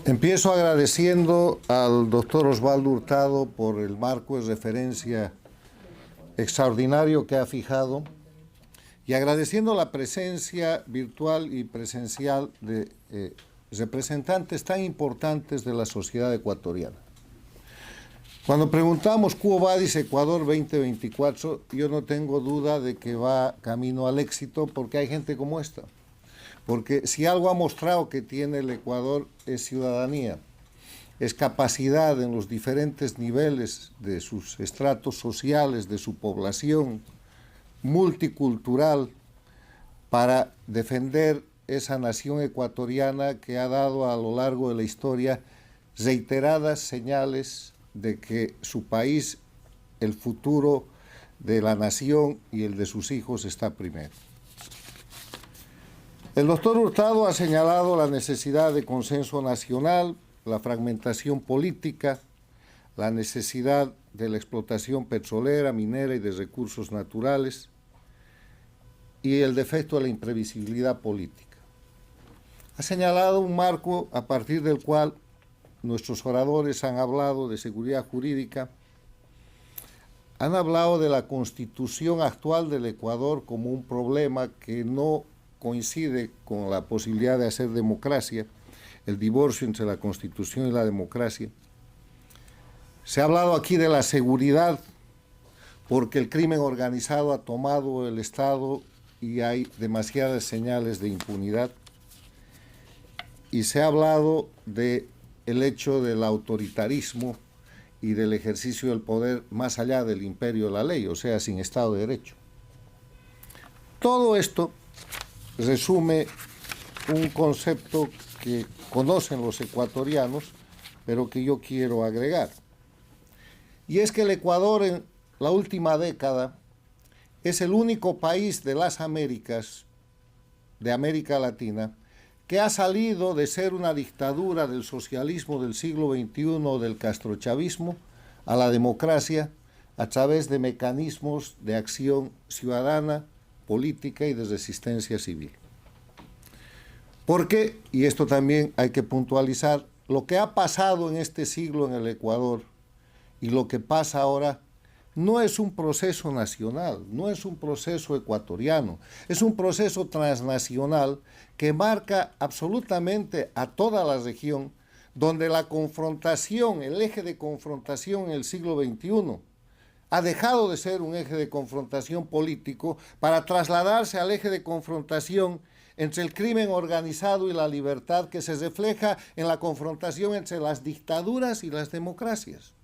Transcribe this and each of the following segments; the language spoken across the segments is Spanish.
Empiezo agradeciendo al doctor Osvaldo Hurtado por el marco de referencia extraordinario que ha fijado y agradeciendo la presencia virtual y presencial de representantes tan importantes de la sociedad ecuatoriana. Cuando preguntamos Quo Vadis Ecuador 2024, yo no tengo duda de que va camino al éxito porque hay gente como esta. Porque si algo ha mostrado que tiene el Ecuador es ciudadanía, es capacidad en los diferentes niveles de sus estratos sociales, de su población multicultural, para defender esa nación ecuatoriana que ha dado a lo largo de la historia reiteradas señales de que su país, el futuro de la nación y el de sus hijos está primero. El doctor Hurtado ha señalado la necesidad de consenso nacional, la fragmentación política, la necesidad de la explotación petrolera, minera y de recursos naturales y el defecto de la imprevisibilidad política. Ha señalado un marco a partir del cual nuestros oradores han hablado de seguridad jurídica, han hablado de la constitución actual del Ecuador como un problema que no coincide con la posibilidad de hacer democracia, el divorcio entre la Constitución y la democracia. Se ha hablado aquí de la seguridad, porque el crimen organizado ha tomado el Estado y hay demasiadas señales de impunidad. Y se ha hablado del hecho del autoritarismo y del ejercicio del poder más allá del imperio de la ley, o sea, sin Estado de Derecho. Todo esto resume un concepto que conocen los ecuatorianos, pero que yo quiero agregar. Y es que el Ecuador en la última década es el único país de las Américas, de América Latina, que ha salido de ser una dictadura del socialismo del siglo XXI, del castrochavismo, a la democracia a través de mecanismos de acción ciudadana, política y de resistencia civil. Porque, y esto también hay que puntualizar, lo que ha pasado en este siglo en el Ecuador y lo que pasa ahora no es un proceso nacional, no es un proceso ecuatoriano, es un proceso transnacional que marca absolutamente a toda la región, donde la confrontación, el eje de confrontación en el siglo XXI, ha dejado de ser un eje de confrontación político para trasladarse al eje de confrontación entre el crimen organizado y la libertad, que se refleja en la confrontación entre las dictaduras y las democracias.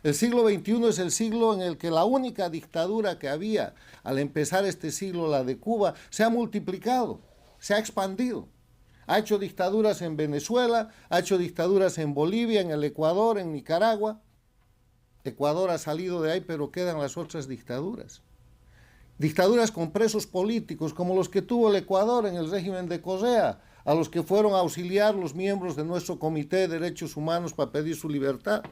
El siglo XXI es el siglo en el que la única dictadura que había al empezar este siglo, la de Cuba, se ha multiplicado, se ha expandido. Ha hecho dictaduras en Venezuela, ha hecho dictaduras en Bolivia, en el Ecuador, en Nicaragua. Ecuador ha salido de ahí, pero quedan las otras dictaduras. Dictaduras con presos políticos, como los que tuvo el Ecuador en el régimen de Correa, a los que fueron a auxiliar los miembros de nuestro Comité de Derechos Humanos para pedir su libertad.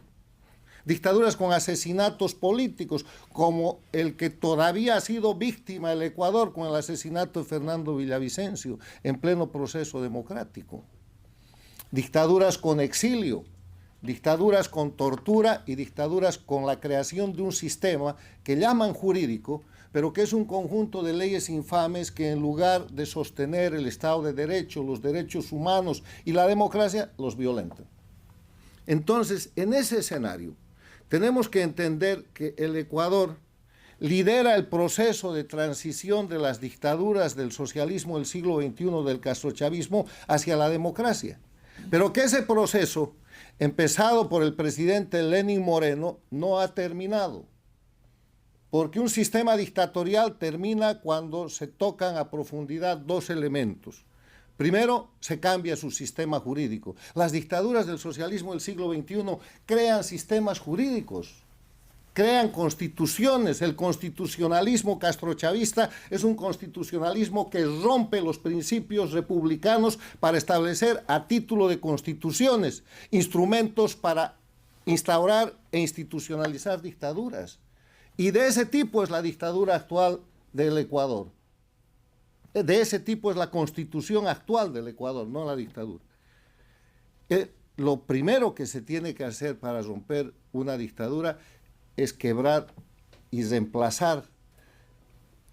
Dictaduras con asesinatos políticos, como el que todavía ha sido víctima el Ecuador con el asesinato de Fernando Villavicencio, en pleno proceso democrático. Dictaduras con exilio, dictaduras con tortura y dictaduras con la creación de un sistema que llaman jurídico, pero que es un conjunto de leyes infames que en lugar de sostener el Estado de Derecho, los derechos humanos y la democracia, los violentan. Entonces, en ese escenario, tenemos que entender que el Ecuador lidera el proceso de transición de las dictaduras del socialismo del siglo XXI, del castrochavismo, hacia la democracia. Pero que ese proceso, empezado por el presidente Lenín Moreno, no ha terminado. Porque un sistema dictatorial termina cuando se tocan a profundidad dos elementos. Primero, se cambia su sistema jurídico. Las dictaduras del socialismo del siglo XXI crean sistemas jurídicos, crean constituciones. El constitucionalismo castrochavista es un constitucionalismo que rompe los principios republicanos para establecer a título de constituciones instrumentos para instaurar e institucionalizar dictaduras. Y de ese tipo es la dictadura actual del Ecuador. De ese tipo es la constitución actual del Ecuador, no la dictadura. lo primero que se tiene que hacer para romper una dictadura es quebrar y reemplazar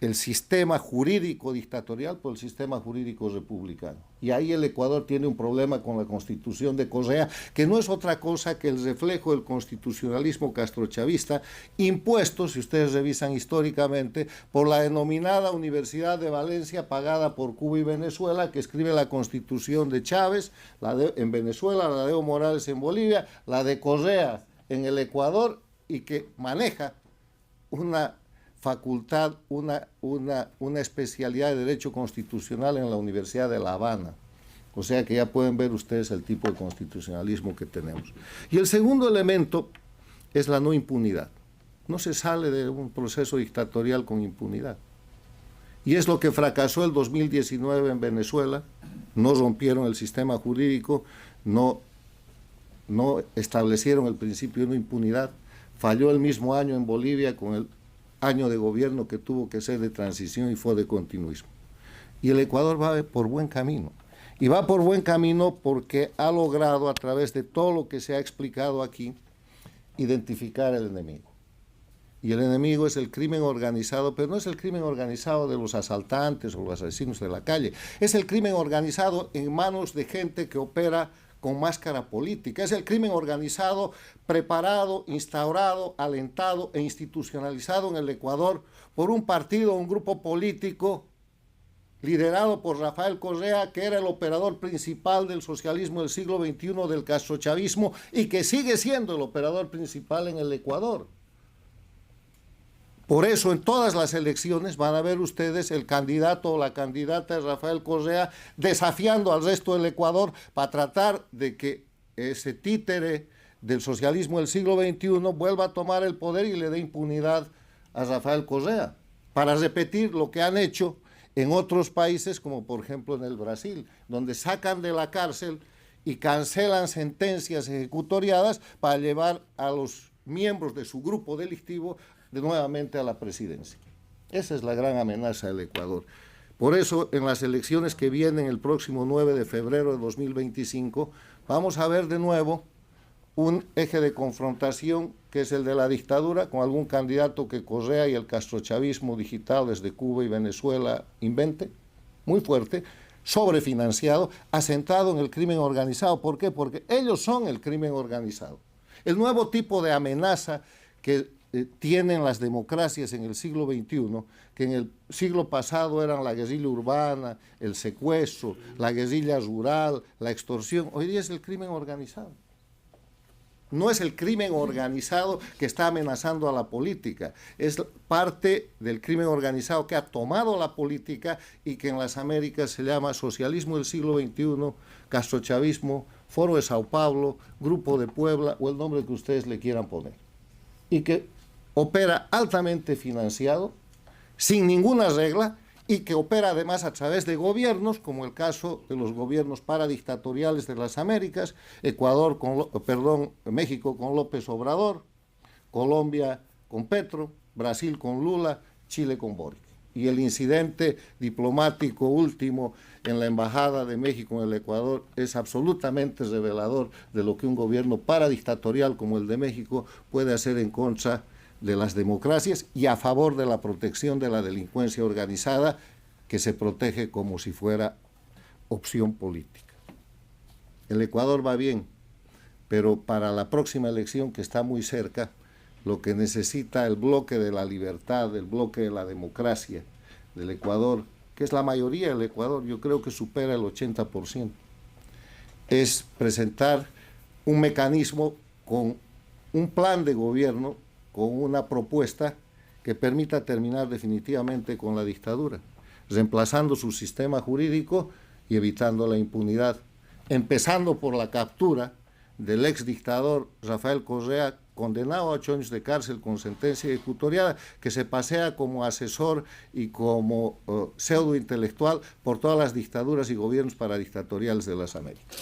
el sistema jurídico dictatorial por el sistema jurídico republicano. Y ahí el Ecuador tiene un problema con la Constitución de Correa, que no es otra cosa que el reflejo del constitucionalismo castrochavista, impuesto, si ustedes revisan históricamente, por la denominada Universidad de Valencia, pagada por Cuba y Venezuela, que escribe la Constitución de Chávez en Venezuela, la de Evo Morales en Bolivia, la de Correa en el Ecuador, y que maneja una facultad, una especialidad de Derecho Constitucional en la Universidad de La Habana. O sea que ya pueden ver ustedes el tipo de constitucionalismo que tenemos. Y el segundo elemento es la no impunidad. No se sale de un proceso dictatorial con impunidad. Y es lo que fracasó el 2019 en Venezuela. No rompieron el sistema jurídico, no establecieron el principio de no impunidad. Falló el mismo año en Bolivia con el año de gobierno que tuvo que ser de transición y fue de continuismo. Y el Ecuador va por buen camino. Y va por buen camino porque ha logrado, a través de todo lo que se ha explicado aquí, identificar el enemigo. Y el enemigo es el crimen organizado, pero no es el crimen organizado de los asaltantes o los asesinos de la calle. Es el crimen organizado en manos de gente que opera con máscara política. Es el crimen organizado preparado, instaurado, alentado e institucionalizado en el Ecuador por un partido, un grupo político liderado por Rafael Correa, que era el operador principal del socialismo del siglo XXI, del castrochavismo, y que sigue siendo el operador principal en el Ecuador. Por eso en todas las elecciones van a ver ustedes el candidato o la candidata de Rafael Correa desafiando al resto del Ecuador para tratar de que ese títere del socialismo del siglo XXI vuelva a tomar el poder y le dé impunidad a Rafael Correa, para repetir lo que han hecho en otros países, como por ejemplo en el Brasil, donde sacan de la cárcel y cancelan sentencias ejecutoriadas para llevar a los miembros de su grupo delictivo nuevamente a la presidencia. Esa es la gran amenaza del Ecuador. Por eso, en las elecciones que vienen el próximo 9 de febrero de 2025, vamos a ver de nuevo un eje de confrontación que es el de la dictadura, con algún candidato que Correa y el castrochavismo digital desde Cuba y Venezuela invente, muy fuerte, sobrefinanciado, asentado en el crimen organizado. ¿Por qué? Porque ellos son el crimen organizado. El nuevo tipo de amenaza que tienen las democracias en el siglo XXI, que en el siglo pasado eran la guerrilla urbana, el secuestro, la guerrilla rural, la extorsión, hoy día es el crimen organizado. No es el crimen organizado que está amenazando a la política, es parte del crimen organizado que ha tomado la política y que en las Américas se llama socialismo del siglo XXI, castrochavismo, Foro de Sao Paulo, Grupo de Puebla o el nombre que ustedes le quieran poner. Y que opera altamente financiado, sin ninguna regla, y que opera además a través de gobiernos, como el caso de los gobiernos paradictatoriales de las Américas, México con López Obrador, Colombia con Petro, Brasil con Lula, Chile con Boric. Y el incidente diplomático último en la Embajada de México en el Ecuador es absolutamente revelador de lo que un gobierno paradictatorial como el de México puede hacer en contra de las democracias y a favor de la protección de la delincuencia organizada, que se protege como si fuera opción política. El Ecuador va bien, pero para la próxima elección, que está muy cerca, lo que necesita el bloque de la libertad, el bloque de la democracia del Ecuador, que es la mayoría del Ecuador, yo creo que supera el 80%, es presentar un mecanismo con un plan de gobierno, con una propuesta que permita terminar definitivamente con la dictadura, reemplazando su sistema jurídico y evitando la impunidad, empezando por la captura del ex dictador Rafael Correa, condenado a 8 años de cárcel con sentencia ejecutoriada, que se pasea como asesor y como pseudo intelectual por todas las dictaduras y gobiernos paradictatoriales de las Américas.